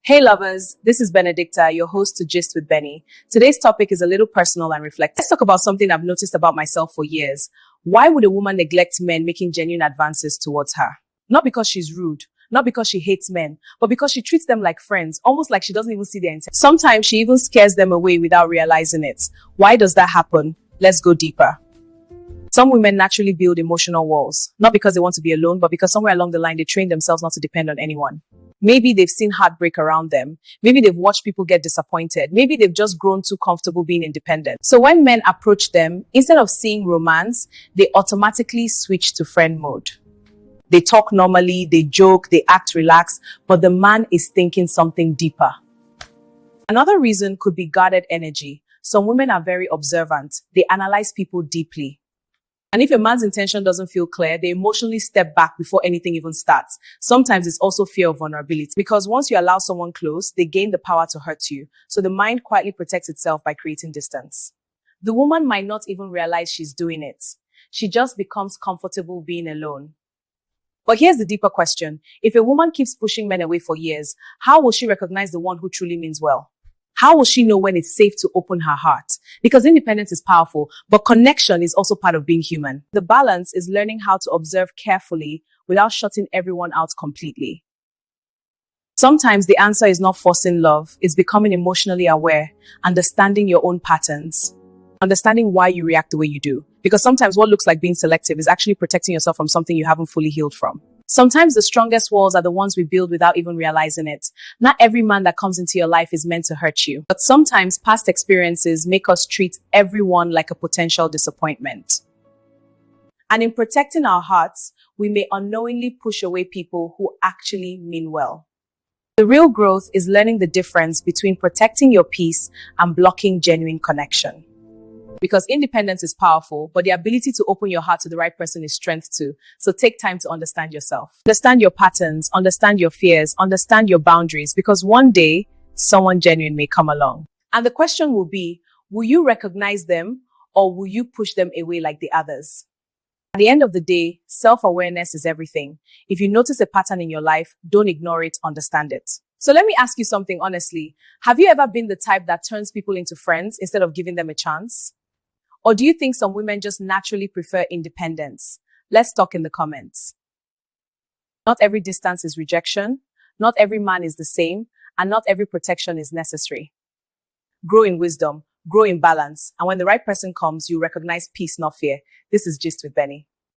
Hey lovers, this is Benedicta, your host to Gist with Benny. Today's topic is a little personal and reflective. Let's talk about something I've noticed about myself for years. Why would a woman neglect men making genuine advances towards her? Not because she's rude, not because she hates men, but because she treats them like friends, almost like she doesn't even see their intent. Sometimes she even scares them away without realizing it. Why does that happen? Let's go deeper. Some women naturally build emotional walls, not because they want to be alone, but because somewhere along the line they train themselves not to depend on anyone. Maybe they've seen heartbreak around them. Maybe they've watched people get disappointed. Maybe they've just grown too comfortable being independent. So when men approach them, instead of seeing romance, they automatically switch to friend mode. They talk normally, they joke, they act relaxed, but the man is thinking something deeper. Another reason could be guarded energy. Some women are very observant. They analyze people deeply. And if a man's intention doesn't feel clear, they emotionally step back before anything even starts. Sometimes it's also fear of vulnerability. Because once you allow someone close, they gain the power to hurt you. So the mind quietly protects itself by creating distance. The woman might not even realize she's doing it. She just becomes comfortable being alone. But here's the deeper question. If a woman keeps pushing men away for years, how will she recognize the one who truly means well? How will she know when it's safe to open her heart? Because independence is powerful, but connection is also part of being human. The balance is learning how to observe carefully without shutting everyone out completely. Sometimes the answer is not forcing love, it's becoming emotionally aware, understanding your own patterns, understanding why you react the way you do. Because sometimes what looks like being selective is actually protecting yourself from something you haven't fully healed from. Sometimes the strongest walls are the ones we build without even realizing it. Not every man that comes into your life is meant to hurt you. But sometimes past experiences make us treat everyone like a potential disappointment. And in protecting our hearts, we may unknowingly push away people who actually mean well. The real growth is learning the difference between protecting your peace and blocking genuine connection. Because independence is powerful, but the ability to open your heart to the right person is strength too. So take time to understand yourself. Understand your patterns, understand your fears, understand your boundaries, because one day, someone genuine may come along. And the question will be, will you recognize them or will you push them away like the others? At the end of the day, self-awareness is everything. If you notice a pattern in your life, don't ignore it, understand it. So let me ask you something honestly. Have you ever been the type that turns people into friends instead of giving them a chance? Or do you think some women just naturally prefer independence? Let's talk in the comments. Not every distance is rejection, not every man is the same, and not every protection is necessary. Grow in wisdom, grow in balance, and when the right person comes, you recognize peace, not fear. This is Gist with Benny.